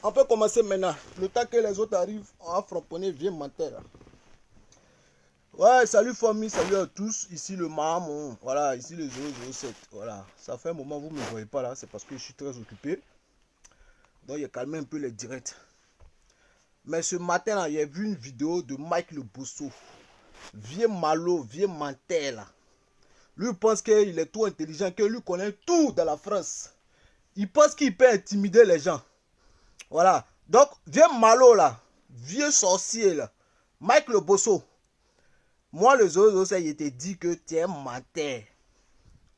on peut commencer maintenant. Le temps que les autres arrivent, on va frapponner vieux menteur. Ouais, salut famille, salut à tous. Ici le Mahamon. Voilà, ici le 007. Voilà, ça fait un moment vous ne me voyez pas là. C'est parce que je suis très occupé. Donc, il a calmé un peu les directs. Mais ce matin là, j'ai vu une vidéo de Mike Le Bosso. Vieux malo, vieux menteur là. Lui pense qu'il est trop intelligent, que lui connaît tout dans la France. Il pense qu'il peut intimider les gens. Voilà. Donc, vieux malo là, vieux sorcier là, Mike Le Bosso. Moi, le Zozo, il te dit que tu es un menteur.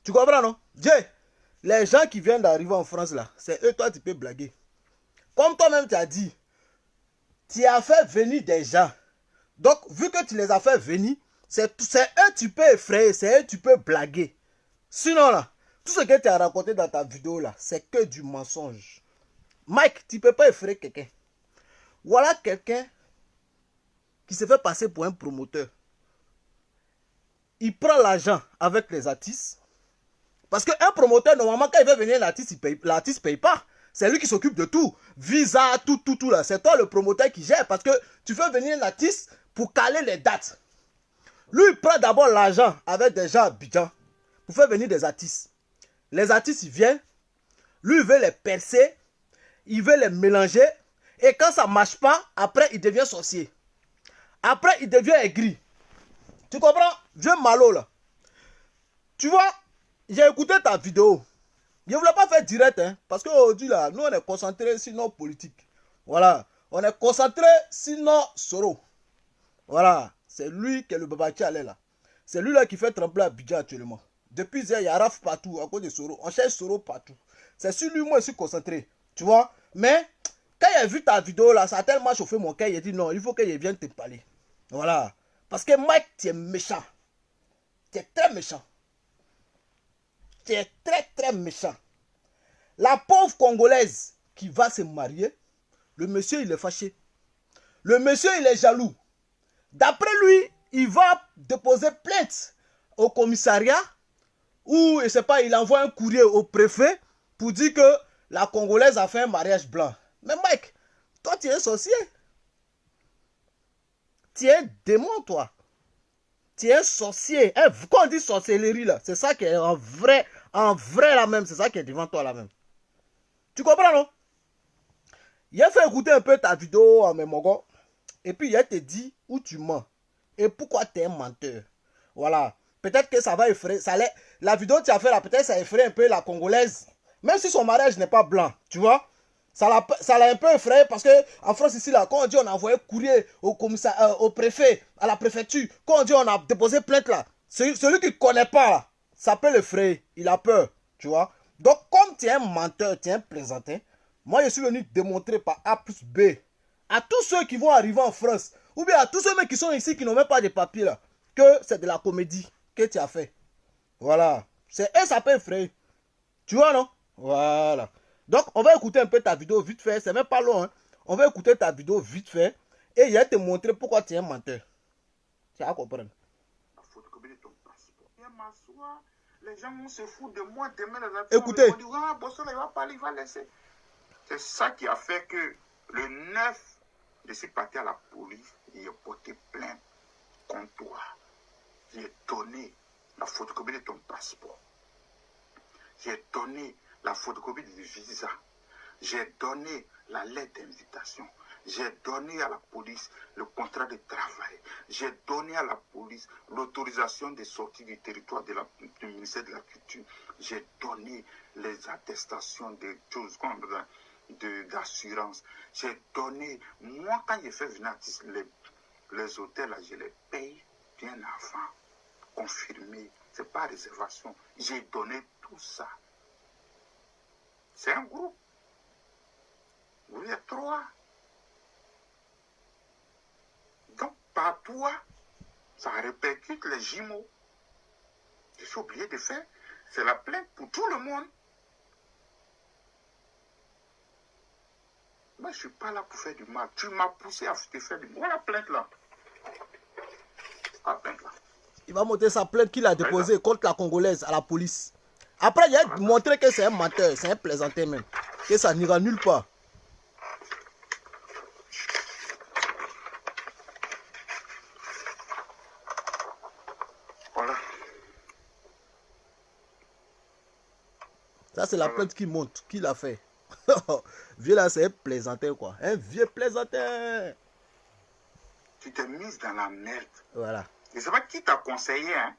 Tu comprends, non? Dieu, les gens qui viennent d'arriver en France là, c'est eux, toi, tu peux blaguer. Comme toi-même, tu as dit, tu as fait venir des gens. Donc, vu que tu les as fait venir, c'est eux tu peux effrayer, c'est eux tu peux blaguer. Sinon là, tout ce que tu as raconté dans ta vidéo là, c'est que du mensonge. Mike, tu ne peux pas effrayer quelqu'un. Voilà quelqu'un qui se fait passer pour un promoteur. Il prend l'argent avec les artistes. Parce qu'un promoteur, normalement, quand il veut venir, l'artiste ne paye pas. C'est lui qui s'occupe de tout. Visa, tout là. C'est toi le promoteur qui gère. Parce que tu fais venir l'artiste pour caler les dates. Lui, il prend d'abord l'argent avec des gens à Abidjan pour faire venir des artistes. Les artistes, ils viennent. Lui, il veut les percer. Il veut les mélanger. Et quand ça ne marche pas, après, il devient sorcier. Après, il devient aigri. Tu comprends? Vieux malo là. Tu vois, j'ai écouté ta vidéo. Je ne voulais pas faire direct, hein, parce qu'aujourd'hui là, nous on est concentré sur nos politiques. Voilà. On est concentré sur nos Soro. Voilà. C'est lui qui est le Babati Allé là. C'est lui là qui fait trembler Abidjan actuellement. Depuis hier, il y a Raf partout à cause de Soro. On cherche Soro partout. C'est sur lui, moi je suis concentré. Tu vois? Mais quand j'ai vu ta vidéo là, ça a tellement chauffé mon cœur. J'ai dit non, il faut qu'il vienne te parler. Voilà. Parce que Mike, tu es méchant. Tu es très méchant. Tu es très méchant. La pauvre Congolaise qui va se marier, le monsieur il est fâché. Le monsieur il est jaloux. D'après lui, il va déposer plainte au commissariat ou, je sais pas, il envoie un courrier au préfet pour dire que la Congolaise a fait un mariage blanc. Mais Mike, toi tu es un sorcier. Tu es un démon toi. Tu es un sorcier. Quand on dit sorcellerie là, c'est ça qui est en vrai là même, c'est ça qui est devant toi là même. Tu comprends non? Il a fait écouter un peu ta vidéo à mes mogos. Et puis il a te dit où tu mens. Et pourquoi tu es un menteur. Voilà. Peut-être que ça va effrayer. La vidéo que tu as fait là, peut-être ça effraie un peu la Congolaise. Même si son mariage n'est pas blanc. Tu vois? Ça l'a un peu effrayé parce que en France ici là, quand on dit on a envoyé courrier au commissaire, au préfet, à la préfecture, quand on dit on a déposé plainte là, celui qui ne connaît pas là, ça peut l'effrayer. Il a peur. Tu vois? Donc comme tu es un menteur, tu es un plaisantin, moi je suis venu démontrer par A plus B à tous ceux qui vont arriver en France, ou bien à tous ceux qui sont ici qui n'ont même pas de papier là, que c'est de la comédie que tu as fait. Voilà. C'est eux, ça peut effrayer. Tu vois, non? Voilà. Donc, on va écouter un peu ta vidéo vite fait. C'est même pas long, hein. On va écouter ta vidéo vite fait. Et il va te montrer pourquoi tu es un menteur. Tu vas comprendre. Les gens vont se foutre de moi. Demain, écoutez. Vont dire, ah, Bosso, il va parler, il va laisser. C'est ça qui a fait que le 9, je suis parti à la police et j'ai porté plainte contre toi. J'ai donné la photocopie de ton passeport. J'ai donné la photocopie du visa. J'ai donné la lettre d'invitation. J'ai donné à la police le contrat de travail. J'ai donné à la police l'autorisation de sortie du territoire du ministère de la Culture. J'ai donné les attestations de choses comme d'assurance. J'ai donné, moi quand j'ai fait venir les hôtels, là, je les paye bien avant, confirmé, c'est pas réservation. J'ai donné tout ça. C'est un groupe. Vous êtes 3. Donc, par toi, ça répercute les jumeaux. Je suis obligé de faire. C'est la plainte pour tout le monde. Moi, je ne suis pas là pour faire du mal. Tu m'as poussé à te faire du mal. Voilà la plainte là. La plainte là. Il va monter sa plainte qu'il a déposée contre la Congolaise à la police. Après, il a montré que c'est un menteur, c'est un plaisantin même. Que ça n'ira nulle part. Ça, c'est la plainte qui monte. Qui l'a fait? Vieux là, c'est un plaisantin, quoi. Un vieux plaisantin. Tu t'es mise dans la merde. Voilà. Je ne sais pas qui t'a conseillé, hein.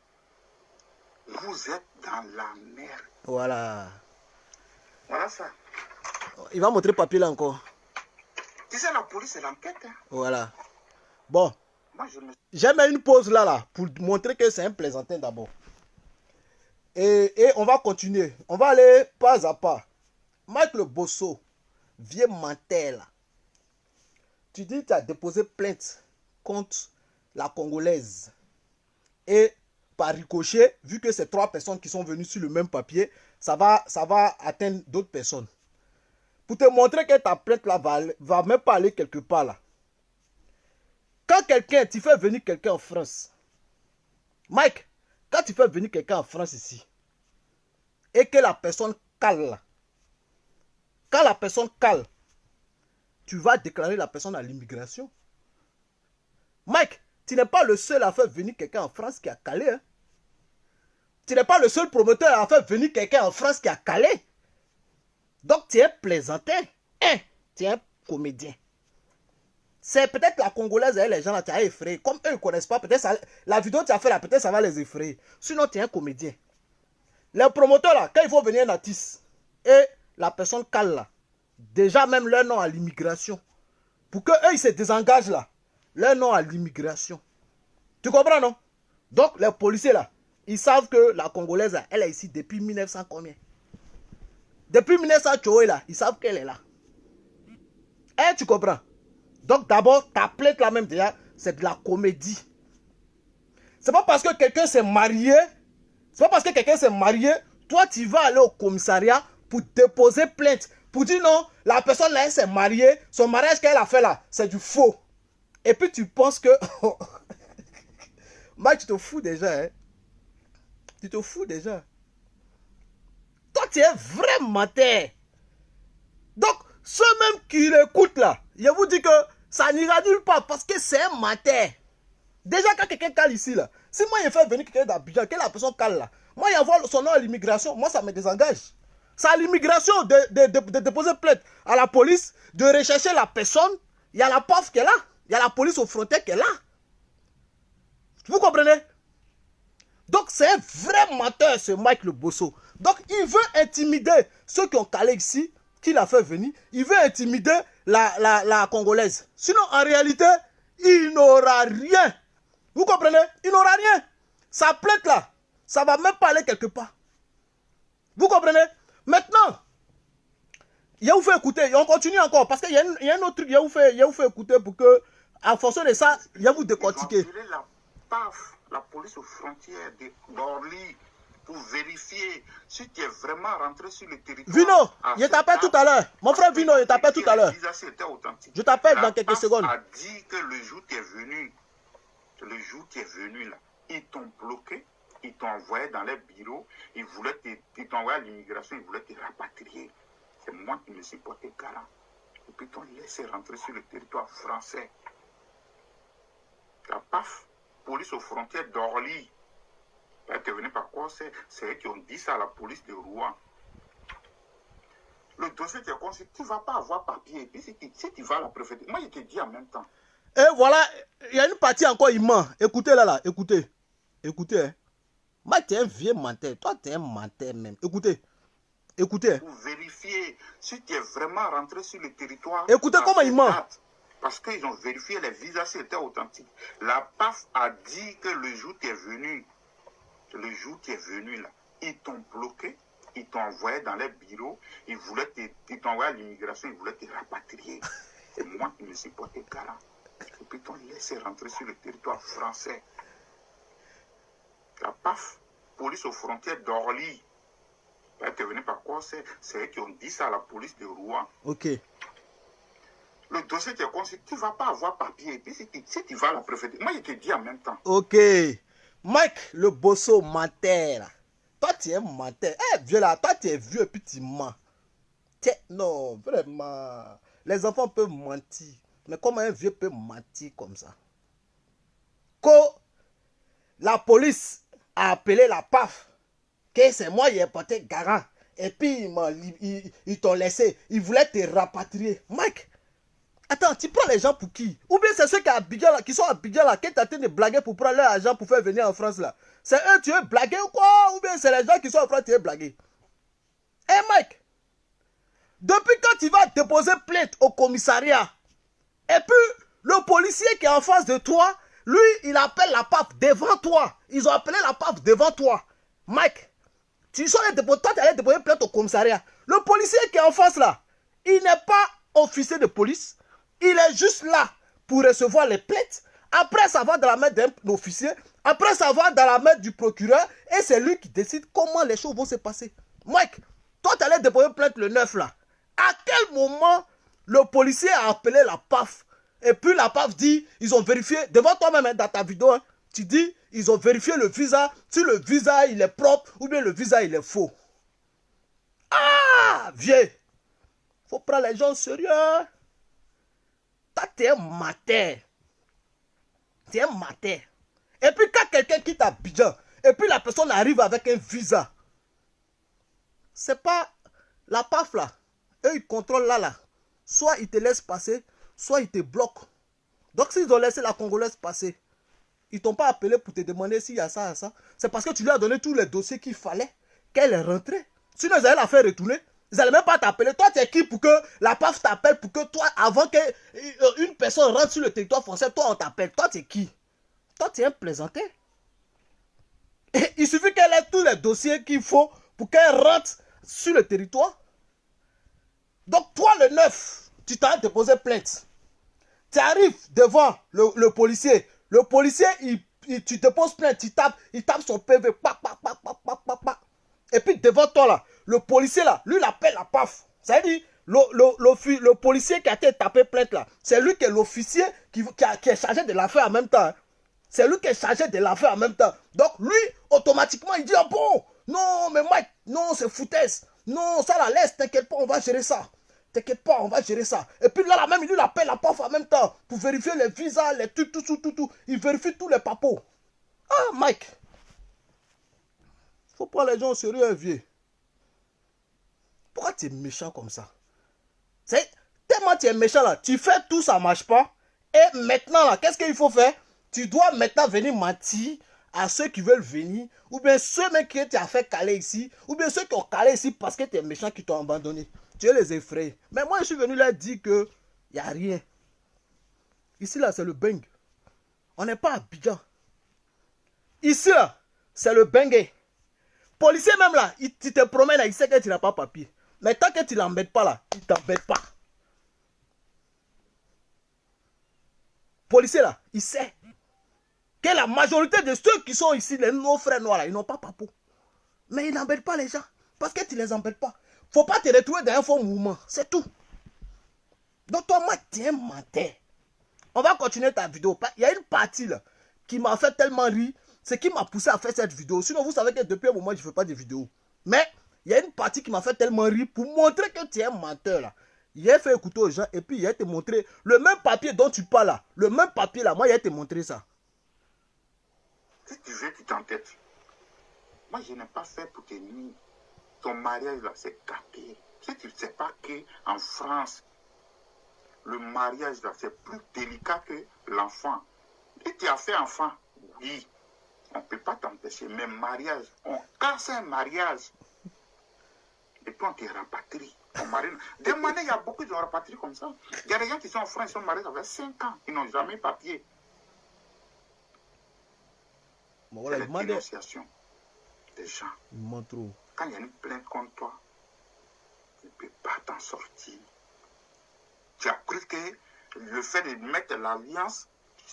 Vous êtes dans la merde. Voilà. Voilà ça. Il va montrer papier là encore. Tu sais, la police, c'est l'enquête. Hein. Voilà. Bon. Moi, je me... J'ai mis une pause là, pour montrer que c'est un plaisantin d'abord. Et on va continuer. On va aller pas à pas. Mike le Bosso, vieux menteur là. Tu dis que tu as déposé plainte contre la Congolaise. Et par ricochet, vu que c'est 3 personnes qui sont venues sur le même papier, ça va atteindre d'autres personnes. Pour te montrer que ta plainte là va même pas aller quelque part là. Quand tu fais venir quelqu'un en France, Mike, quand tu fais venir quelqu'un en France ici, et que la personne cale là, quand la personne cale, tu vas déclarer la personne à l'immigration. Mike, tu n'es pas le seul à faire venir quelqu'un en France qui a calé. Hein? Tu n'es pas le seul promoteur à faire venir quelqu'un en France qui a calé. Donc tu es plaisantin. Hein? Tu es un comédien. C'est peut-être la Congolaise et les gens là, tu as effrayé. Comme eux ne connaissent pas, peut-être la vidéo que tu as fait là, peut-être ça va les effrayer. Sinon, tu es un comédien. Les promoteurs là, quand il faut venir Natis, et la personne cale là, déjà même leur nom à l'immigration. Pour que eux ils se désengagent là, leur nom à l'immigration. Tu comprends non? Donc les policiers là, ils savent que la Congolaise là, elle est ici depuis 1900 combien? Depuis 1900 Tchoé là, ils savent qu'elle est là. Eh, tu comprends? Donc d'abord, ta plainte là même déjà, c'est de la comédie. C'est pas parce que quelqu'un s'est marié, toi tu vas aller au commissariat pour déposer plainte. Pour dire non, la personne là, elle s'est mariée, son mariage qu'elle a fait là, c'est du faux. Et puis tu penses que... Mike, tu te fous déjà, hein. Tu te fous déjà. Toi, tu es vraiment menteur. Donc, ceux même qui l'écoutent là, je vous dis que ça n'ira nulle part parce que c'est un menteur. Déjà, quand quelqu'un cale ici là, si moi je fais venir quelqu'un d'Abidjan, que la personne cale là, moi j'envoie son nom à l'immigration, moi ça me désengage. C'est à l'immigration de déposer plainte à la police, de rechercher la personne. Il y a la PAF qui est là, il y a la police aux frontières qui est là. Vous comprenez? Donc c'est un vrai menteur ce Mike le Bosso. Donc il veut intimider ceux qui ont calé ici, qui l'a fait venir. Il veut intimider la Congolaise. Sinon en réalité, il n'aura rien. Vous comprenez? Il n'aura rien. Sa plainte là, ça va même pas aller quelque part. Vous comprenez? Maintenant, il vous fait écouter. On continue encore parce qu'il y a un autre truc. Il vous fait écouter pour que, en fonction de ça, il vous décortiquer. La PAF, la police aux frontières d'Orly, pour vérifier si tu es vraiment rentré sur le territoire. Vino, je t'appelle tout à l'heure. Mon frère Vino, je t'appelle tout à l'heure. Je t'appelle dans quelques secondes. A dit que le jour où tu es venu, là, ils t'ont bloqué, ils t'ont envoyé dans les bureaux, ils t'ont envoyé à l'immigration, ils voulaient te rapatrier. C'est moi qui me suis porté garant. Et puis ils t'ont laissé rentrer sur le territoire français. La PAF, police aux frontières d'Orly. Tu es venu par quoi? C'est eux qui ont dit ça à la police de Rouen. Le dossier qui est conçu, tu ne vas pas avoir papier. Et puis si tu vas à la préfecture, moi je te dis en même temps. Et voilà, il y a une partie encore, il ment. Écoutez là, écoutez. Écoutez, hein. Moi, tu es un vieux menteur. Toi, tu es un menteur même. Écoutez. Écoutez. Pour vérifier si tu es vraiment rentré sur le territoire. Écoutez comment il ment. Parce qu'ils ont vérifié les visas s'ils étaient authentiques. La PAF a dit que le jour où tu es venu, là, ils t'ont bloqué, ils t'ont envoyé dans les bureaux, ils t'ont envoyé à l'immigration, ils voulaient te rapatrier. C'est moi qui me suis porté garant. Et puis ils t'ont laissé rentrer sur le territoire français. La PAF, police aux frontières d'Orly. Tu es venu par quoi? C'est eux qui ont dit ça à la police de Rouen. Ok. Le dossier qui est conçu, tu ne vas pas avoir papier. Et puis si tu vas à la préfecture, moi je te dis en même temps. Ok. Mike, le Bosso menteur. Toi, tu es menteur. Eh, vieux là, toi, tu es vieux et puis tu mens. Non, vraiment. Les enfants peuvent mentir. Mais comment un vieux peut mentir comme ça? Quand la police a appelé la PAF, que c'est moi qui ai porté garant, et puis ils t'ont laissé. Ils voulaient te rapatrier. Mike, attends, tu prends les gens pour qui? Ou bien c'est ceux qui sont à Abidjan là, qui sont en train de blaguer pour prendre leur argent pour faire venir en France là. C'est eux, tu veux blaguer ou quoi? Ou bien c'est les gens qui sont en France, tu veux blaguer? Eh Mike, depuis quand tu vas déposer plainte au commissariat, et puis le policier qui est en face de toi, lui, il appelle la PAF devant toi. Ils ont appelé la PAF devant toi. Mike, toi, tu allais déposer plainte au commissariat. Le policier qui est en face là, il n'est pas officier de police. Il est juste là pour recevoir les plaintes. Après, ça va dans la main d'un officier. Après, ça va dans la main du procureur. Et c'est lui qui décide comment les choses vont se passer. Mike, toi, tu allais déposer plainte le 9 là. À quel moment le policier a appelé la PAF? Et puis la PAF dit, ils ont vérifié, devant toi-même hein, dans ta vidéo, hein, tu dis, ils ont vérifié le visa, si le visa il est propre ou bien le visa il est faux. Ah, vieux, faut prendre les gens au sérieux. Toi, t'es un matin. T'es un matin. Et puis quand quelqu'un quitte Abidjan, et puis la personne arrive avec un visa, c'est pas la PAF là. Eux, ils contrôlent là. Soit ils te laissent passer, soit ils te bloquent. Donc s'ils ont laissé la Congolaise passer, ils t'ont pas appelé pour te demander s'il y a ça, ça. C'est parce que tu lui as donné tous les dossiers qu'il fallait qu'elle est rentrée. Sinon, ils allaient la faire retourner. Ils n'allaient même pas t'appeler. Toi, tu es qui pour que la PAF t'appelle pour que toi, avant qu'une personne rentre sur le territoire français, toi, on t'appelle. Toi, tu es qui? Toi, tu es un plaisantin. Et il suffit qu'elle ait tous les dossiers qu'il faut pour qu'elle rentre sur le territoire. Donc, toi, le 9, tu t'as déposé plainte. Tu arrives devant le policier. Le policier, tu te poses plainte, il tape son PV. Et puis devant toi, là, le policier, là, lui, il appelle la PAF. C'est-à-dire, le policier qui a été tapé plainte, là, c'est lui qui est l'officier qui est chargé de l'affaire en même temps. C'est lui qui est chargé de l'affaire en même temps. Donc, lui, automatiquement, il dit, ah bon, non, mais Mike, non, c'est foutaise. Non, ça la laisse, t'inquiète pas, on va gérer ça. T'inquiète pas, on va gérer ça. Et puis là, même, il lui appelle la PAF en même temps pour vérifier les visas, les tout. Il vérifie tous les papos. Ah, Mike. Faut prendre les gens au sérieux, vieux. Pourquoi tu es méchant comme ça? C'est tellement tu es méchant là. Tu fais tout, ça marche pas. Et maintenant là, qu'est-ce qu'il faut faire? Tu dois maintenant venir mentir à ceux qui veulent venir. Ou bien ceux même qui t'ont fait caler ici. Ou bien ceux qui ont calé ici parce que tu es méchant qui t'ont abandonné. Tu veux les effrayer. Mais moi, je suis venu leur dire que il n'y a rien. Ici, là, c'est le bang. On n'est pas à Abidjan. Ici, là, c'est le bangé. Policier, même là, il te promène, là, il sait que tu n'as pas papier. Mais tant que tu ne l'embêtes pas, là, il ne t'embête pas. Policier, là, il sait que la majorité de ceux qui sont ici, nos frères noirs, là, ils n'ont pas papo. Mais ils n'embêtent pas les gens. Parce que tu ne les embêtes pas. Faut pas te retrouver dans un faux mouvement. C'est tout. Donc toi, moi, tu es un menteur. On va continuer ta vidéo. Il y a une partie là qui m'a fait tellement rire. C'est qui m'a poussé à faire cette vidéo. Sinon, vous savez que depuis un moment, je ne fais pas de vidéos. Mais il y a une partie qui m'a fait tellement rire pour montrer que tu es un menteur là. Il a fait écouter aux gens et puis il a te montré le même papier dont tu parles là. Le même papier là, moi, il a te montré ça. Si tu veux, tu t'entêtes. Moi, je n'ai pas fait pour te nuire. Ton mariage là, c'est capé. Si tu ne sais pas qu'en France, le mariage là, c'est plus délicat que l'enfant. Et tu as fait enfant, oui. On ne peut pas t'empêcher. Mais mariage, on casse un mariage. Et puis on te rapatrie. Des manières, il y a beaucoup de rapatriés comme ça. Il y a des gens qui sont en France, ils sont mariés avec 5 ans. Ils n'ont jamais papier. Bon, voilà, c'est la dénonciation des gens. Quand il y a une plainte contre toi, tu ne peux pas t'en sortir. Tu as cru que le fait de mettre l'alliance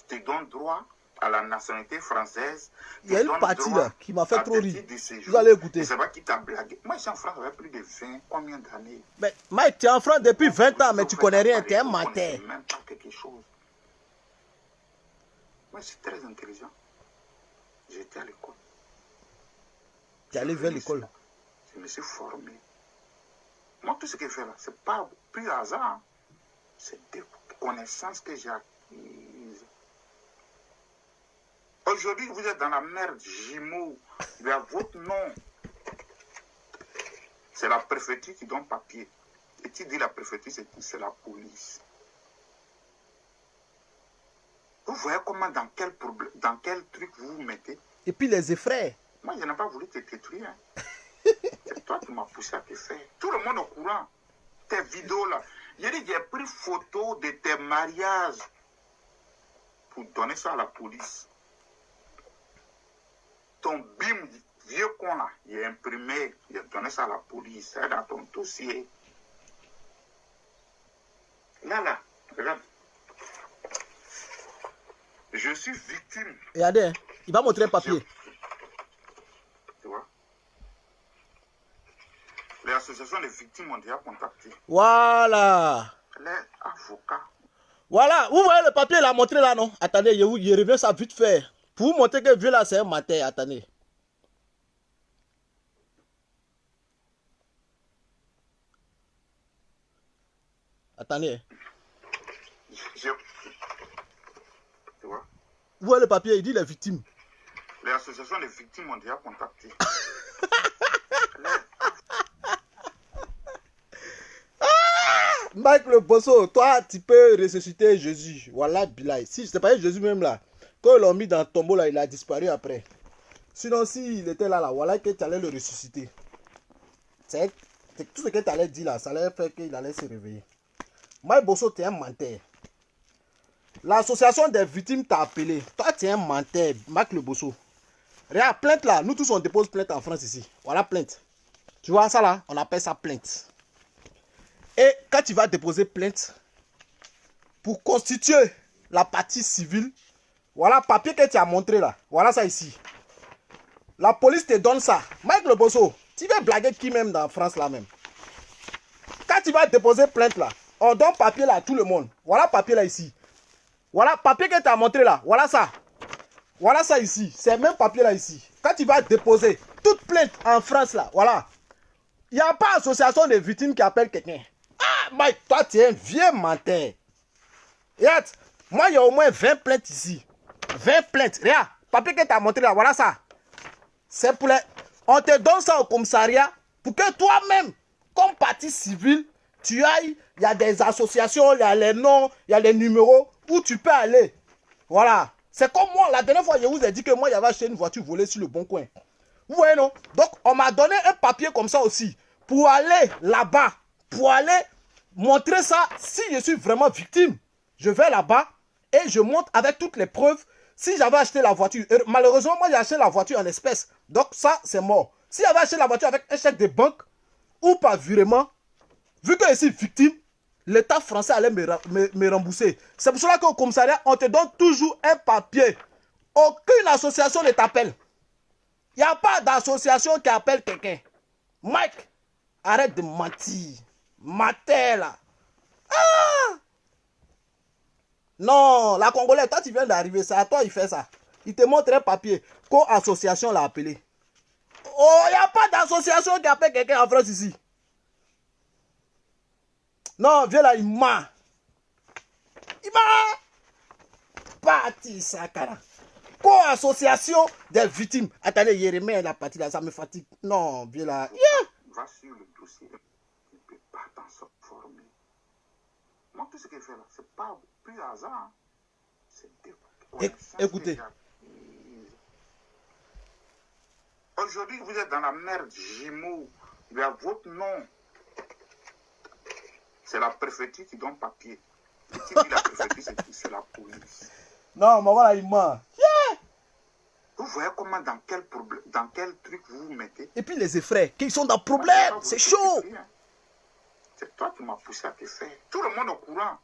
te donne droit à la nationalité française. Il y a une partie là qui m'a fait trop rire. Vous allez écouter. C'est pas qui t'a blagué. Moi, je suis en France avec plus de 20, combien d'années? Mais Mike, tu es en France depuis 20 ans, mais tu connais rien, tu es un menteur. Même pas quelque chose. Moi, je suis très intelligent. J'étais à l'école. Tu es allé vers l'école? Je me suis formé. Moi, tout ce que je fais là, c'est pas plus hasard. C'est des connaissances que j'ai acquises. Aujourd'hui, vous êtes dans la merde, Jimo. Il y a votre nom. C'est la préfecture qui donne papier. Et tu dis la préfecture, c'est la police. Vous voyez comment, dans quel truc vous vous mettez? Et puis les effraie. Moi, je n'ai pas voulu te détruire. Hein. C'est toi qui m'as poussé à te faire. Tout le monde au courant. Tes vidéos là. J'ai dit, j'ai pris photo de tes mariages pour donner ça à la police. Ton bim vieux con là, il est imprimé, il a donné ça à la police. C'est dans ton dossier. Là, regarde. Je suis victime. Regardez, hein, il va montrer le papier. Tu vois? Les associations des victimes ont déjà contacté. Voilà. Les avocats. Voilà, vous voyez le papier, il a montré là, non? Attendez, il revient ça vite fait. Pour vous montrer que vieux là, c'est un matin. Attendez. Attendez. Tu vois? Vous voyez le papier, il dit les victimes. Les associations des victimes ont déjà contacté. Mike le bosso, toi, tu peux ressusciter Jésus. Voilà, Bilal. Si c'est pas Jésus même là, quand ils l'ont mis dans le tombeau là, il a disparu après. Sinon, s'il était là, voilà que tu allais le ressusciter. C'est tout ce que tu allais dire là, ça allait faire qu'il allait se réveiller. Mike Bosso, tu es un menteur. L'association des victimes t'a appelé. Toi, tu es un menteur, Mike le Bosso. Regarde, plainte là, nous tous on dépose plainte en France ici. Voilà, plainte. Tu vois ça là, on appelle ça plainte. Et quand tu vas déposer plainte, pour constituer la partie civile, voilà le papier que tu as montré là. Voilà ça ici. La police te donne ça. Mike le Bosso, tu veux blaguer qui même dans France là même? Quand tu vas déposer plainte là, on donne papier là à tout le monde. Voilà papier là ici. Voilà papier que tu as montré là. Voilà ça. Voilà ça ici. C'est le même papier là ici. Quand tu vas déposer toute plainte en France là, voilà. Il n'y a pas association de victimes qui appelle quelqu'un. Ah, Mike, toi, tu es un vieux menteur. Regarde, moi, il y a au moins 20 plaintes ici. 20 plaintes. Regarde, papier que tu as montré là, voilà ça. C'est pour les... On te donne ça au commissariat pour que toi-même, comme partie civile, tu ailles. Il y a des associations, il y a les noms, il y a les numéros où tu peux aller. Voilà. C'est comme moi, la dernière fois, je vous ai dit que moi, j'avais acheté une voiture volée sur le bon coin. Vous voyez, non? Donc, on m'a donné un papier comme ça aussi pour aller là-bas. Pour aller montrer ça, si je suis vraiment victime, je vais là-bas et je montre avec toutes les preuves si j'avais acheté la voiture. Et malheureusement, moi j'ai acheté la voiture en espèces. Donc ça, c'est mort. Si j'avais acheté la voiture avec un chèque de banque ou par virement, vu que je suis victime, l'État français allait me rembourser. C'est pour cela qu'au commissariat, on te donne toujours un papier. Aucune association ne t'appelle. Il n'y a pas d'association qui appelle quelqu'un. Mike, arrête de mentir. Mater là. Ah! Non, la Congolaise, toi tu viens d'arriver, c'est à toi il fait ça. Il te montre un papier. Quelle association l'a appelé? Oh, il n'y a pas d'association qui appelle quelqu'un en France ici. Non, viens là, il m'a. Il m'a. Parti ça, cara. Quelle association des victimes? Attendez, Yérémie, la partie là, ça me fatigue. Non, viens là. Yeah. Va sur le dossier. Pas s'en former. Moi, tout ce qu'il fait là, c'est pas plus hasard. C'est écoutez. Aujourd'hui, vous êtes dans la merde, Jimo. Il y a votre nom. C'est la préfecture qui donne papier. Et qui dit la préfecture, c'est la police. Non, mais voilà, il ment. Yeah. Vous voyez comment, dans quel truc vous vous mettez? Et puis les effraits, qu'ils sont dans problème, c'est chaud. C'est toi qui m'as poussé à te faire. Tout le monde au courant.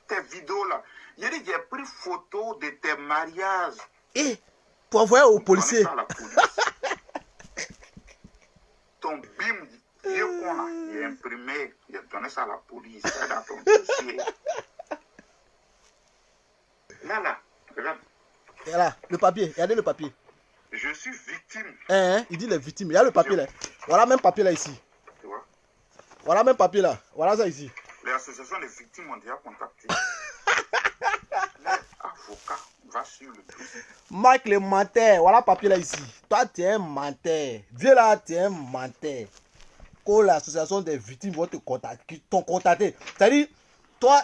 Tes vidéos là. J'ai dit, j'ai pris photo de tes mariages. Et pour envoyer aux policiers. Ton bim vieux con là, il est imprimé. Il a donné ça à la police. C'est dans ton dossier. Là, regarde. Et là, le papier, regardez le papier. Je suis victime. Il dit les victimes. Il y a le papier là. Voilà même papier là ici. Tu vois? Voilà même papier là. Voilà ça ici. Les associations des victimes ont déjà contacté. Les avocats va sur le dossier. Mike le menteur. Voilà papier là ici. Toi tu es un menteur. Viens là, tu es un menteur. que l'association des victimes vont te contacter, t'ont contacté. C'est-à-dire, toi,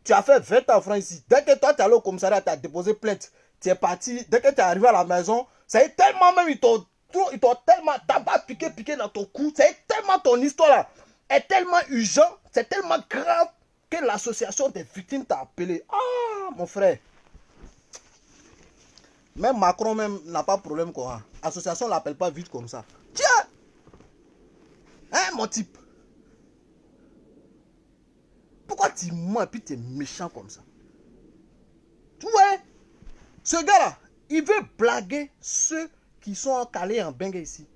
tu as fait 20 ans en France ici. Dès que toi, tu es allé au commissariat, tu as déposé plainte, tu es parti. Dès que tu es arrivé à la maison, ça y est tellement même, ils t'ont tellement tabac piqué dans ton cou. Ça y est tellement ton histoire là est tellement urgent, c'est tellement grave que l'association des victimes t'a appelé. Ah, mon frère. Même Macron même n'a pas de problème quoi. L'association ne l'appelle pas vite comme ça. Tiens! Hein, mon type? Pourquoi tu mens et puis tu es méchant comme ça? Tu vois, ce gars-là, il veut blaguer ceux qui sont calés en Bengue ici.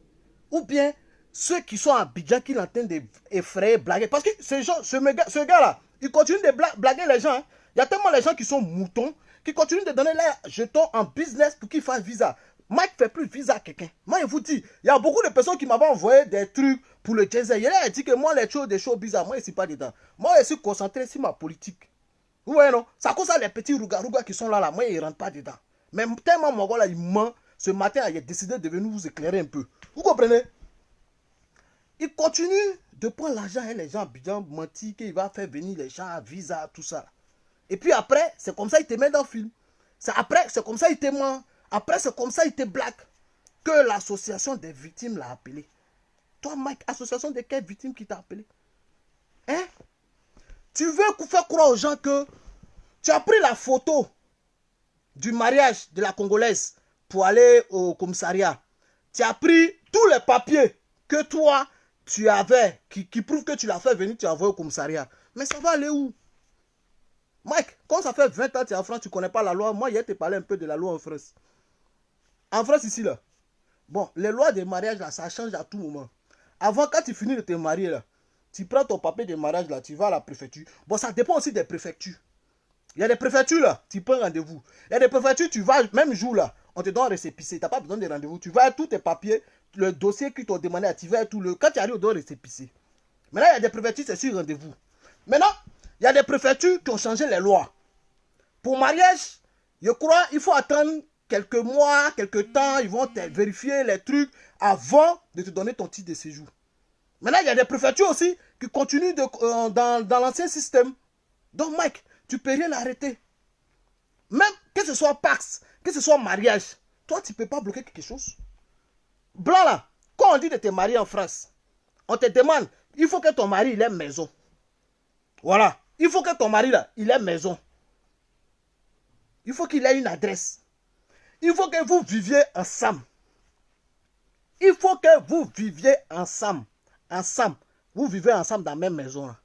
Ou bien ceux qui sont à Abidjan qui l'entendent d'effrayer, blaguer. Parce que ce gars-là, il continue de blaguer les gens. Hein. Il y a tellement de gens qui sont moutons, qui continuent de donner leurs jetons en business pour qu'ils fassent visa. Mike ne fait plus visa à quelqu'un. Moi, je vous dis, il y a beaucoup de personnes qui m'avaient envoyé des trucs pour le jazz. Il a dit que moi, les choses, des choses bizarres, moi, je ne suis pas dedans. Moi, je suis concentré sur ma politique. Vous voyez, non? C'est à cause de les petits rougas qui sont là, moi, ils ne rentrent pas dedans. Mais tellement mon gars, là, il ment. Ce matin, il a décidé de venir vous éclairer un peu. Vous comprenez? Il continue de prendre l'argent et les gens Abidjan mentir qu'il va faire venir les gens à visa, tout ça. Et puis après, c'est comme ça qu'il te met dans le film. Après, c'est comme ça qu'il te ment. Après, c'est comme ça qu'il te blague. Que l'association des victimes l'a appelé. Toi, Mike, association de quelles victimes qui t'a appelé? Hein? Tu veux faire croire aux gens que tu as pris la photo du mariage de la Congolaise pour aller au commissariat. Tu as pris tous les papiers que toi, tu avais, qui prouvent que tu l'as fait venir, tu as envoyé au commissariat. Mais ça va aller où? Mike, quand ça fait 20 ans que tu es en France, tu ne connais pas la loi. Moi, hier, je t'ai parlé un peu de la loi en France. En France, ici, là. Bon, les lois de mariage, là, ça change à tout moment. Avant, quand tu finis de te marier, là, tu prends ton papier de mariage, là, tu vas à la préfecture. Bon, ça dépend aussi des préfectures. Il y a des préfectures, là, tu prends rendez-vous. Il y a des préfectures, tu vas, même jour, là, on te donne un récépissé. Tu n'as pas besoin de rendez-vous. Tu vas à tous tes papiers, le dossier qu'ils t'ont demandé, tu vas à tout le... Quand tu arrives, on donne un récépissé. Maintenant, il y a des préfectures, c'est sur rendez-vous. Maintenant, il y a des préfectures qui ont changé les lois. Pour mariage, je crois, il faut attendre quelques mois, quelques temps. Ils vont vérifier les trucs avant de te donner ton titre de séjour. Maintenant, il y a des préfectures aussi qui continuent dans l'ancien système. Donc, Mike, tu ne peux rien arrêter. Même que ce soit Pax, que ce soit mariage, toi, tu ne peux pas bloquer quelque chose. Blanc là, quand on dit de te marier en France, on te demande, il faut que ton mari il ait maison. Voilà. Il faut que ton mari là, il ait maison. Il faut qu'il ait une adresse. Il faut que vous viviez ensemble. Il faut que vous viviez ensemble. Ensemble. Vous vivez ensemble dans la même maison. Là.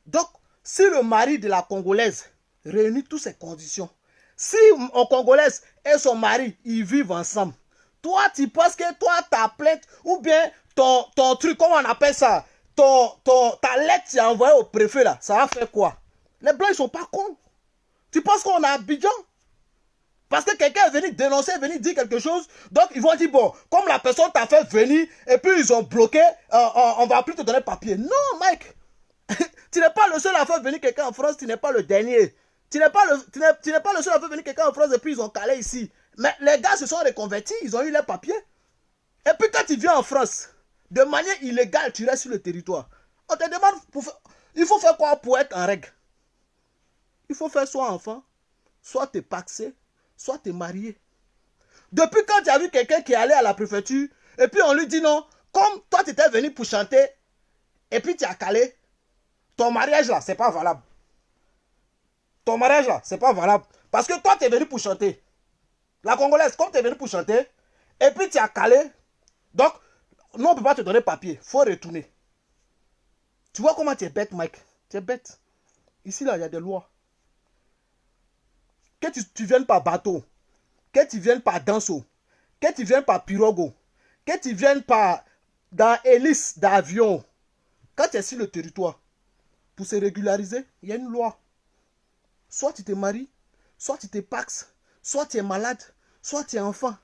Donc, si le mari de la Congolaise réunit toutes ces conditions, si un Congolaise et son mari, ils vivent ensemble, toi, tu penses que toi, ta plainte, ou bien ton truc, comment on appelle ça, ta lettre tu as envoyée au préfet, là, ça va faire quoi? Les Blancs, ils sont pas cons. Tu penses qu'on a Abidjan? Parce que quelqu'un est venu dénoncer, est venu dire quelque chose, donc ils vont dire, bon, comme la personne t'a fait venir, et puis ils ont bloqué, on va plus te donner papier. Non, Mike. Tu n'es pas le seul à faire venir quelqu'un en France, tu n'es pas le dernier. Tu n'es pas le seul à faire venir quelqu'un en France et puis ils ont calé ici. Mais les gars se sont reconvertis, ils ont eu les papiers. Et puis quand tu viens en France, de manière illégale, tu restes sur le territoire. On te demande, il faut faire quoi pour être en règle? Il faut faire soit enfant, soit te paxer, soit te marier. Depuis quand tu as vu quelqu'un qui est allé à la préfecture, et puis on lui dit non, comme toi tu étais venu pour chanter, et puis tu as calé, ton mariage là, c'est pas valable. Ton mariage là, c'est pas valable. Parce que toi tu es venu pour chanter. La Congolaise, comme tu es venu pour chanter, et puis tu as calé, donc, nous on ne peut pas te donner papier, il faut retourner. Tu vois comment tu es bête, Mike? Tu es bête. Ici là, il y a des lois. Que tu viennes par bateau, que tu viennes par danseau, que tu viennes par pirogue, que tu viennes par dans hélice d'avion, quand tu es sur le territoire, pour se régulariser, il y a une loi. Soit tu te maries, soit tu te paxes, soit tu es malade, soit tu es enfant.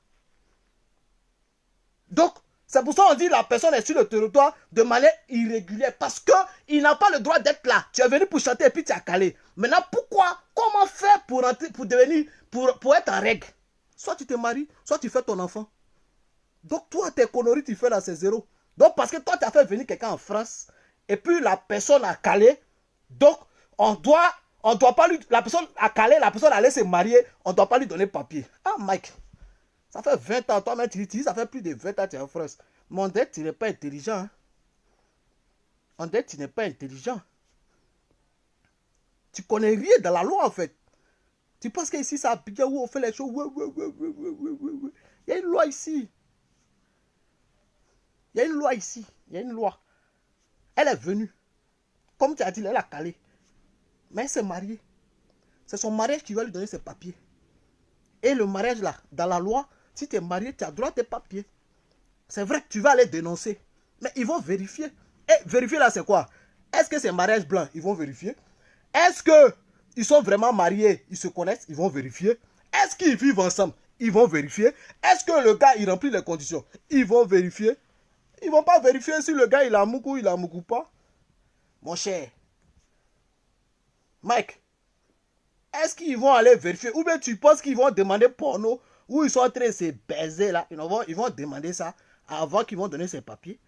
Donc, c'est pour ça qu'on dit que la personne est sur le territoire de manière irrégulière. Parce qu'il n'a pas le droit d'être là. Tu es venu pour chanter et puis tu as calé. Maintenant, pourquoi? Comment faire pour être en règle? Soit tu te maries, soit tu fais ton enfant. Donc, toi, tes conneries, tu fais là, c'est zéro. Donc, parce que toi, tu as fait venir quelqu'un en France, et puis la personne a calé, donc on doit pas lui, la personne a calé, la personne allait se marier, on ne doit pas lui donner papier. Ah, Mike, ça fait 20 ans, toi-même, tu dis, ça fait plus de 20 ans que tu es en France. Mon dette, tu n'es pas intelligent. Hein? On dit, tu n'es pas intelligent. Tu connais rien dans la loi, en fait. Tu penses qu'ici, c'est Abidjan où on fait les choses. Il y a une loi ici. Il y a une loi ici. Il y a une loi. Elle est venue. Comme tu as dit, elle a calé. Mais elle s'est mariée. C'est son mariage qui va lui donner ses papiers. Et le mariage là, dans la loi, si tu es marié, tu as droit à tes papiers. C'est vrai que tu vas aller dénoncer. Mais ils vont vérifier. Et vérifier là, c'est quoi? Est-ce que c'est mariage blanc? Ils vont vérifier. Est-ce qu'ils sont vraiment mariés? Ils se connaissent? Ils vont vérifier. Est-ce qu'ils vivent ensemble? Ils vont vérifier. Est-ce que le gars, il remplit les conditions? Ils vont vérifier. Ils ne vont pas vérifier si le gars, il a moukou, il a moukou pas. Mon cher. Mike, est-ce qu'ils vont aller vérifier? Ou bien tu penses qu'ils vont demander porno? Ou ils sont en train de se baiser là? Ils vont demander ça avant qu'ils vont donner ses papiers.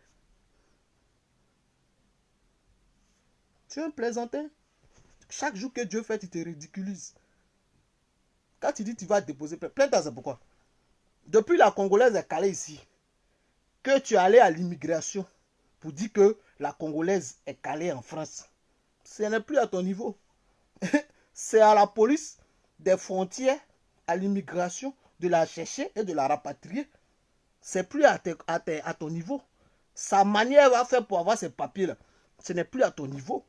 Tu es un plaisantin. Chaque jour que Dieu fait, tu te ridiculises. Quand tu dis que tu vas déposer plainte, c'est pourquoi? Depuis la Congolaise est calée ici, que tu es allé à l'immigration pour dire que la Congolaise est calée en France, ce n'est plus à ton niveau. C'est à la police des frontières, à l'immigration, de la chercher et de la rapatrier. C'est plus à ton niveau. Sa manière va faire pour avoir ses papiers-là, ce n'est plus à ton niveau.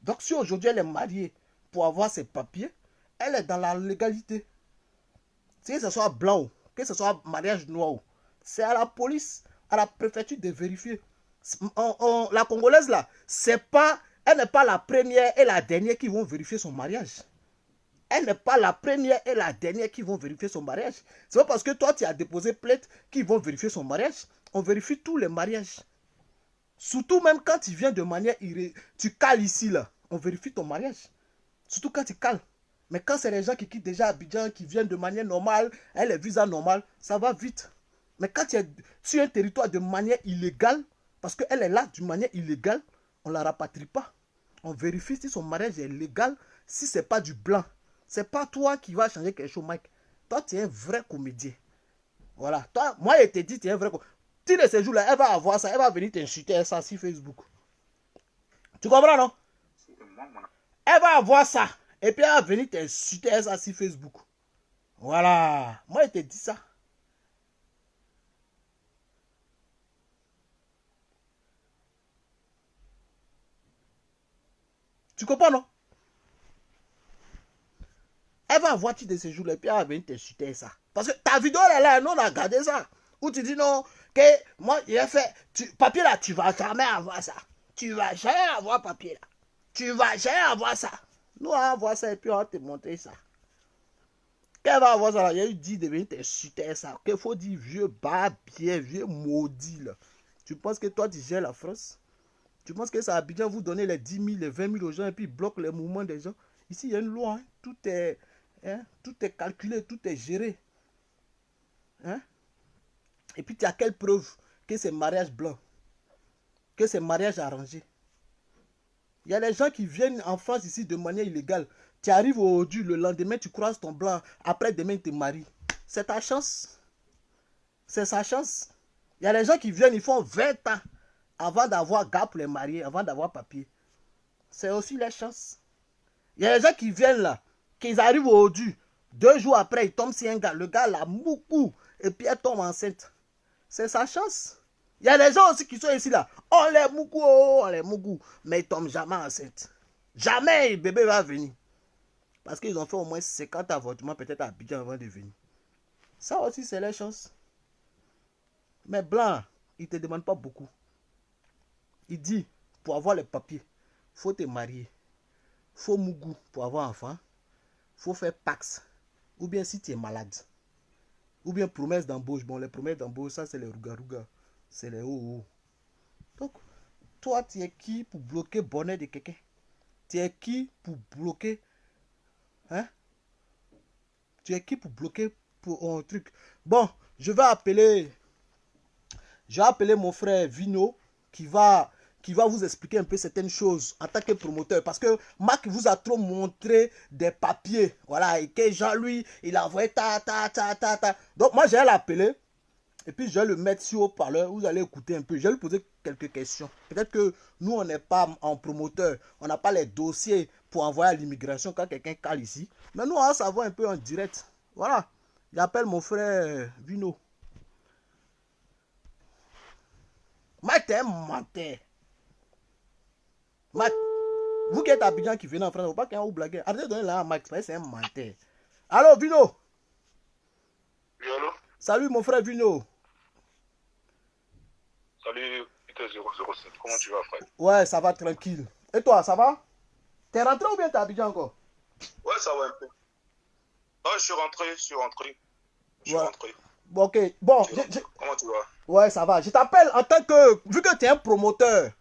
Donc si aujourd'hui elle est mariée pour avoir ses papiers, elle est dans la légalité. Que ce soit blanc, que ce soit mariage noir, c'est à la police, à la préfecture de vérifier. La Congolaise là, elle n'est pas la première et la dernière qui vont vérifier son mariage. Elle n'est pas la première et la dernière qui vont vérifier son mariage. C'est pas parce que toi tu as déposé plainte qu'ils vont vérifier son mariage. On vérifie tous les mariages. Surtout même quand tu viens de manière tu cales ici là, on vérifie ton mariage. Surtout quand tu cales. Mais quand c'est les gens qui quittent déjà Abidjan, qui viennent de manière normale, les visas normales, ça va vite. Mais quand tu es sur un territoire de manière illégale, parce qu'elle est là d'une manière illégale, on ne la rapatrie pas. On vérifie si son mariage est légal, si ce n'est pas du blanc. Ce n'est pas toi qui vas changer quelque chose, Mike. Toi, tu es un vrai comédien. Voilà. Toi, moi, je te dis, tu es un vrai comédien. Tu de ces jours-là, elle va avoir ça, elle va venir t'insulter ça sur Facebook. Tu comprends, non? Elle va avoir ça. Et puis elle va venir t'insulter ça sur Facebook. Voilà. Moi, je te dis ça. Tu comprends, non? Elle va avoir de ces jours-là et puis elle va venir t'insulter ça. Parce que ta vidéo, elle est là, nous, on a regardé ça. Où tu dis non, que moi, j'ai fait. Papier là, tu vas jamais avoir ça. Tu vas jamais avoir papier là. Tu vas jamais avoir ça. Nous, on va avoir ça et puis on va te montrer ça. Qu'elle va avoir ça là, il y a eu dit de venir t'insulter ça. Qu'il faut dire vieux barbier, vieux maudit là. Tu penses que toi, tu gères la France? Tu penses que ça a bien vous donner les 10 000, les 20 000 aux gens et puis bloque les mouvements des gens? Ici, il y a une loi. Hein. Tout est calculé, tout est géré. Hein? Et puis, tu as quelle preuve que c'est mariage blanc? Que c'est mariage arrangé? Il y a des gens qui viennent en France ici de manière illégale. Tu arrives aujourd'hui, le lendemain, tu croises ton blanc. Après, demain, tu te maries. C'est ta chance. C'est sa chance. Il y a des gens qui viennent, ils font 20 ans avant d'avoir gars pour les marier, avant d'avoir papier. C'est aussi leur chance. Il y a des gens qui viennent là, qu'ils arrivent aujourd'hui. 2 jours après, ils tombent sur un gars. Le gars l'a moukou. Et puis elle tombe enceinte. C'est sa chance. Il y a des gens aussi qui sont ici là. On les moukou, on les moukou. Mais ils ne tombent jamais enceinte. Jamais le bébé va venir. Parce qu'ils ont fait au moins 50 avortements peut-être à Abidjan avant de venir. Ça aussi, c'est leur chance. Mais blanc, il ne te demande pas beaucoup. Il dit, pour avoir les papiers, il faut te marier. Il faut mougou pour avoir enfant. Il faut faire Pax. Ou bien si tu es malade. Ou bien promesse d'embauche. Bon, les promesses d'embauche, ça c'est les rouga-rouga. C'est les oh. Donc, toi, tu es qui pour bloquer le bonheur de quelqu'un? Tu es qui pour bloquer? Hein? Tu es qui pour bloquer pour un truc? Bon, je vais appeler J'ai appelé mon frère Vino qui va vous expliquer un peu certaines choses en tant que promoteur. Parce que Marc vous a trop montré des papiers. Voilà, et que Jean, lui, il a envoyé ta. Donc, moi, j'ai l'appeler. Et puis, je vais le mettre sur haut-parleur. Vous allez écouter un peu. Je vais lui poser quelques questions. Peut-être que nous, on n'est pas en promoteur. On n'a pas les dossiers pour envoyer à l'immigration quand quelqu'un cale ici. Mais nous, on va savoir un peu en direct. Voilà. J'appelle mon frère Vino. Mike, t'es un menteur. Mike, vous qui êtes à Abidjan qui venez en France, il ne faut pas qu'il y ait un blagueur. Arrêtez de donner là à Mike, c'est un menteur. Allô, Vino? Oui, allô? Salut, mon frère Vino. Salut, Peter 007. Comment tu vas, frère? Ouais, ça va tranquille. Et toi, ça va? T'es rentré ou bien t'es à Abidjan encore? Ouais, ça va un peu. Ouais, je suis rentré. Je suis Ouais. rentré. Bon, ok. Bon, Comment tu vas? ouais, ça va. Je t'appelle en tant que... Vu que tu es un promoteur,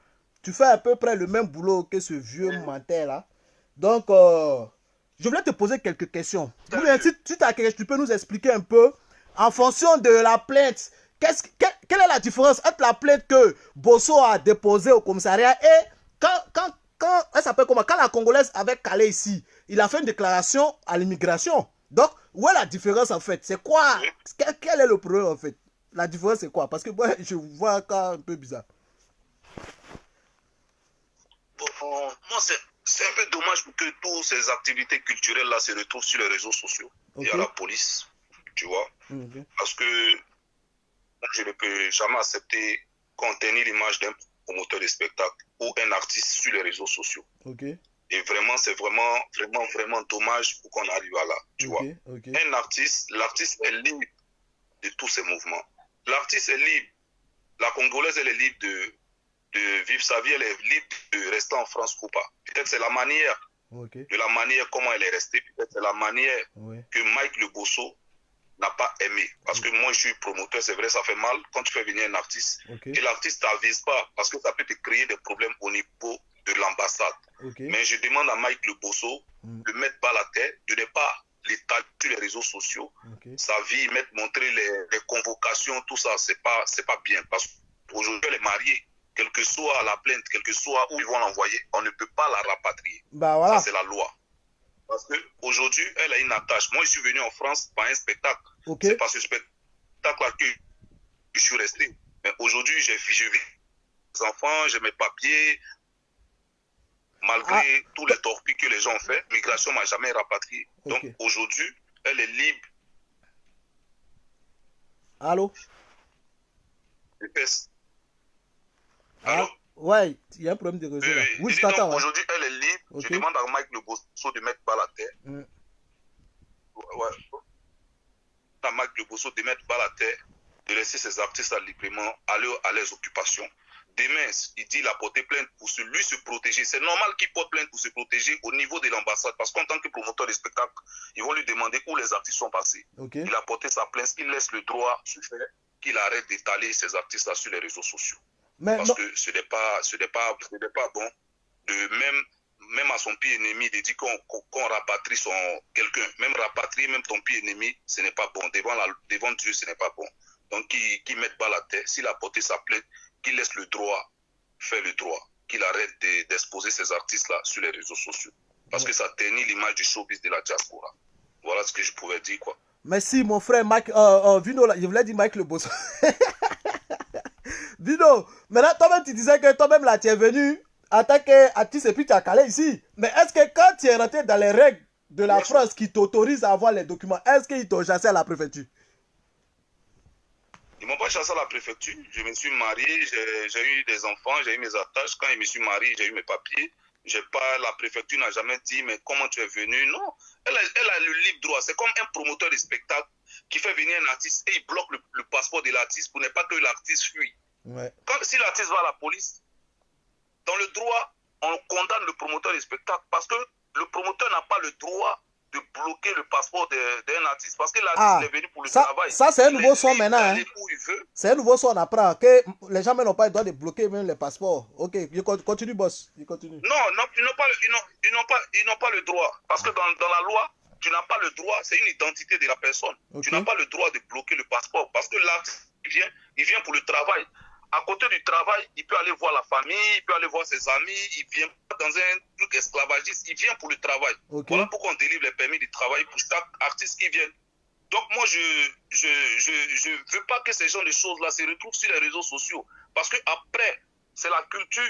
tu fais à peu près le même boulot que ce vieux menteur là. Donc, je voulais te poser quelques questions. Ou bien, si tu as quelque chose, tu peux nous expliquer un peu, en fonction de la plainte, quelle est la différence entre la plainte que Bosso a déposée au commissariat et quand elle s'appelle comment? Quand la Congolaise avait calé ici, il a fait une déclaration à l'immigration. Donc, où est la différence en fait? C'est quoi? Quel est le problème en fait? La différence c'est quoi? Parce que moi, je vois ça un peu bizarre. Bon, moi, c'est un peu dommage que toutes ces activités culturelles-là se retrouvent sur les réseaux sociaux et à la police, tu vois. Parce que je ne peux jamais accepter qu'on ternisse l'image d'un promoteur de spectacle ou un artiste sur les réseaux sociaux. Et vraiment, c'est vraiment dommage pour qu'on arrive à là, tu vois. Un artiste, l'artiste est libre de tous ces mouvements. L'artiste est libre. La Congolaise, elle est libre de vivre sa vie, elle est libre de rester en France ou pas. Peut-être c'est la manière, de la manière comment elle est restée, peut-être c'est la manière que Mike Le Bosso n'a pas aimé. Parce que moi, je suis promoteur, c'est vrai, ça fait mal quand tu fais venir un artiste. Et l'artiste ne t'avise pas, parce que ça peut te créer des problèmes au niveau de l'ambassade. Mais je demande à Mike Le Bosso de mettre pas la tête, de ne pas l'étaler sur les réseaux sociaux. Sa vie, montrer les convocations, tout ça, c'est pas bien. Parce qu'aujourd'hui, elle est mariée. Quelle que soit la plainte, quel que soit où ils vont l'envoyer, on ne peut pas la rapatrier. Bah, voilà. Ça, c'est la loi. Parce qu'aujourd'hui, elle a une attache. Moi, je suis venu en France par un spectacle. C'est par ce spectacle-là que je suis resté. Mais aujourd'hui, je vis mes enfants, j'ai mes papiers. Malgré tous les torpilles que les gens ont fait, l'immigration ne m'a jamais rapatrié. Donc, aujourd'hui, elle est libre. Allô? Allô? Ouais, il y a un problème de réseau là. Oui, je t'attends. Aujourd'hui, elle est libre. Je demande à Mike Le Bosso de mettre pas la terre. À Mike Le Bosso de mettre pas la terre, de laisser ses artistes librement aller à leurs occupations. Demain, il dit il a porté plainte pour lui se protéger. C'est normal qu'il porte plainte pour se protéger au niveau de l'ambassade. Parce qu'en tant que promoteur de spectacle, ils vont lui demander où les artistes sont passés. Il a porté sa plainte, il laisse le droit se faire, qu'il arrête d'étaler ses artistes sur les réseaux sociaux. Parce que ce n'est pas bon de même à son pied ennemi de dire qu'on rapatrie quelqu'un. Même rapatrier même ton pied ennemi, ce n'est pas bon. Devant Dieu, ce n'est pas bon. Donc, qu'il ne mette pas la tête. S'il a porté sa plainte, qu'il laisse le droit faire le droit. Qu'il arrête d'exposer ces artistes-là sur les réseaux sociaux. Parce que ça ternit l'image du showbiz de la diaspora. Voilà ce que je pouvais dire, quoi. Merci, mon frère Mike. Vino, là, je voulais dire Mike Le Bosso. Vino, maintenant, toi-même, tu disais que toi-même, là, tu es venu en tant qu'artiste et puis tu as calé ici. Mais est-ce que quand tu es rentré dans les règles de la France qui t'autorise à avoir les documents, est-ce qu'ils t'ont chassé à la préfecture? Ils ne m'ont pas chassé à la préfecture. Je me suis marié, j'ai eu des enfants, j'ai eu mes attaches. Quand je me suis marié, j'ai eu mes papiers. La préfecture n'a jamais dit, mais comment tu es venu? Non, elle a le libre droit. C'est comme un promoteur de spectacle qui fait venir un artiste et il bloque le passeport de l'artiste pour ne pas que l'artiste fuit. Si l'artiste va à la police, dans le droit, on condamne le promoteur de spectacle parce que le promoteur n'a pas le droit de bloquer le passeport d'un artiste parce que l'artiste est venu pour le travail. Ça, c'est un nouveau son maintenant. Hein. C'est un nouveau son, on apprend que les gens n'ont pas le droit de bloquer même les passeports. Ok, continue, boss. Continue. Non, ils n'ont pas le droit. Parce que dans la loi, tu n'as pas le droit, c'est une identité de la personne. Tu n'as pas le droit de bloquer le passeport parce que l'artiste il vient pour le travail. À côté du travail, il peut aller voir la famille, il peut aller voir ses amis, il vient pas dans un truc esclavagiste, il vient pour le travail. Okay. Voilà pourquoi on délivre les permis de travail pour chaque artiste qui vient. Donc moi, je veux pas que ces genres de choses-là se retrouvent sur les réseaux sociaux. Parce que après, c'est la culture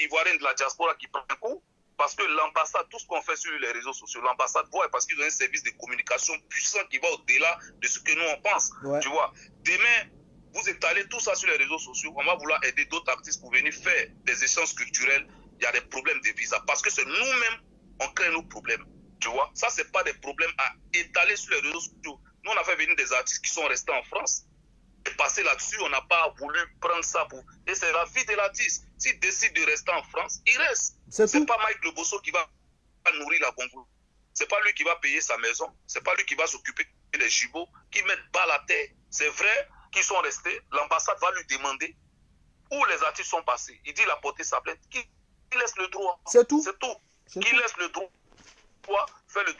ivoirienne de la diaspora qui prend un coup. Parce que l'ambassade, tout ce qu'on fait sur les réseaux sociaux, l'ambassade voit parce qu'ils ont un service de communication puissant qui va au-delà de ce que nous on pense. Ouais. Tu vois, demain, vous étalez tout ça sur les réseaux sociaux, on va vouloir aider d'autres artistes pour venir faire des échanges culturels. Il y a des problèmes de visa. Parce que c'est nous-mêmes, on crée nos problèmes. Tu vois, ça, c'est pas des problèmes à étaler sur les réseaux sociaux. Nous, on a fait venir des artistes qui sont restés en France. Et passer là-dessus, on n'a pas voulu prendre ça pour... Et c'est la vie de l'artiste. S'il décide de rester en France, il reste. C'est pas Mike Le Bosso qui va nourrir la Congo. C'est pas lui qui va payer sa maison. C'est pas lui qui va s'occuper des gibots qui mettent bas la terre. C'est vrai qu'ils sont restés. L'ambassade va lui demander où les artistes sont passés. Il dit il a porté sa plainte. Qui laisse le droit? C'est tout. C'est tout. Qui laisse le droit? Fait le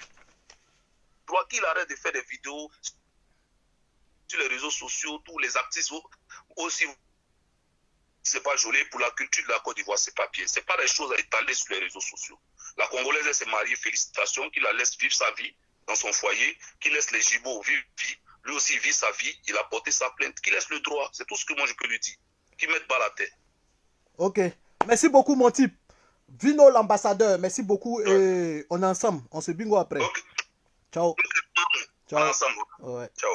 droit qu'il arrête de faire des vidéos sur les réseaux sociaux, tous les artistes aussi. C'est pas joli pour la culture de la Côte d'Ivoire, c'est pas bien. C'est pas des choses à étaler sur les réseaux sociaux. La Congolaise, elle s'est mariée, félicitations, qu'il la laisse vivre sa vie dans son foyer, qu'il laisse les gibots vivre, lui aussi vit sa vie, il a porté sa plainte, qu'il laisse le droit. C'est tout ce que moi je peux lui dire. Qu'il mette pas la tête. Ok. Merci beaucoup, mon type. Vino l'ambassadeur, merci beaucoup et on est ensemble. On se bingo après. Okay. Ciao. Ciao. On est ensemble. Ouais. Ciao.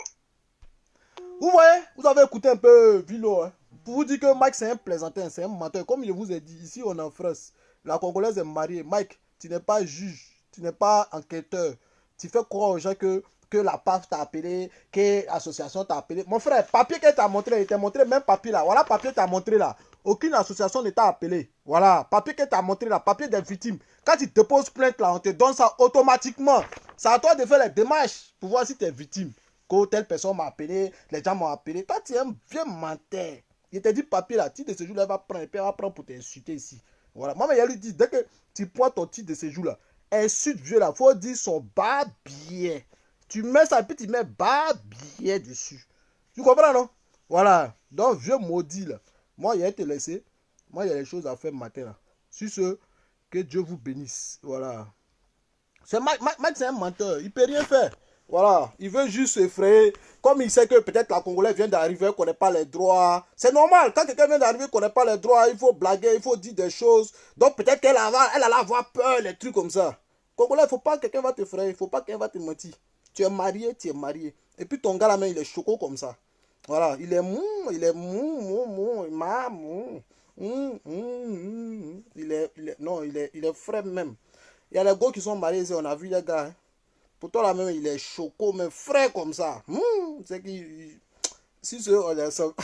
Vous voyez, vous avez écouté un peu Vino. Hein? Pour vous dire que Mike c'est un plaisantin, c'est un menteur. Comme je vous ai dit, ici on est en France. La Congolaise est mariée. Mike, tu n'es pas juge, tu n'es pas enquêteur. Tu fais croire aux gens que la PAF t'a appelé, que l'association t'a appelé. Mon frère, papier qu'elle t'a montré, il t'a montré même papier là. Voilà, papier t'a montré là. Aucune association ne t'a appelé. Voilà, papier que tu as montré là, papier des victimes. Quand tu te poses plainte là, on te donne ça automatiquement. C'est à toi de faire les démarches pour voir si tu es victime. Que telle personne m'a appelé, les gens m'ont appelé. Toi, tu es un vieux menteur. Il te dit papier là, titre de séjour là, il va prendre, et puis il va prendre pour t'insulter ici. Voilà, moi, il lui dit, dès que tu prends ton titre de séjour là, insulte vieux là, il faut dire son barbier. Tu mets ça et puis tu mets barbier dessus. Tu comprends non? Voilà, donc vieux maudit là. Moi, il a été laissé. Moi, il y a des choses à faire matin là. Sur ce, que Dieu vous bénisse. Voilà. C'est Mike, c'est un menteur. Il ne peut rien faire. Voilà. Il veut juste s'effrayer. Comme il sait que peut-être la Congolaise vient d'arriver, ne connaît pas les droits. C'est normal. Quand quelqu'un vient d'arriver, ne connaît pas les droits, il faut blaguer, il faut dire des choses. Donc peut-être qu'elle allait avoir peur, les trucs comme ça. Congolais, il ne faut pas que quelqu'un va te frayer. Il ne faut pas que quelqu'un va te mentir. Tu es marié, tu es marié. Et puis ton gars là, il est choco comme ça. Voilà, il est mou, il est il est frais même. Il y a les gars qui sont mariés, on a vu les gars. Hein. Pour toi là même, il est choco, mais frais comme ça. C'est qu'il... Si c'est on est ensemble.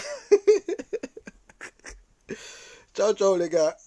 Ciao, ciao les gars.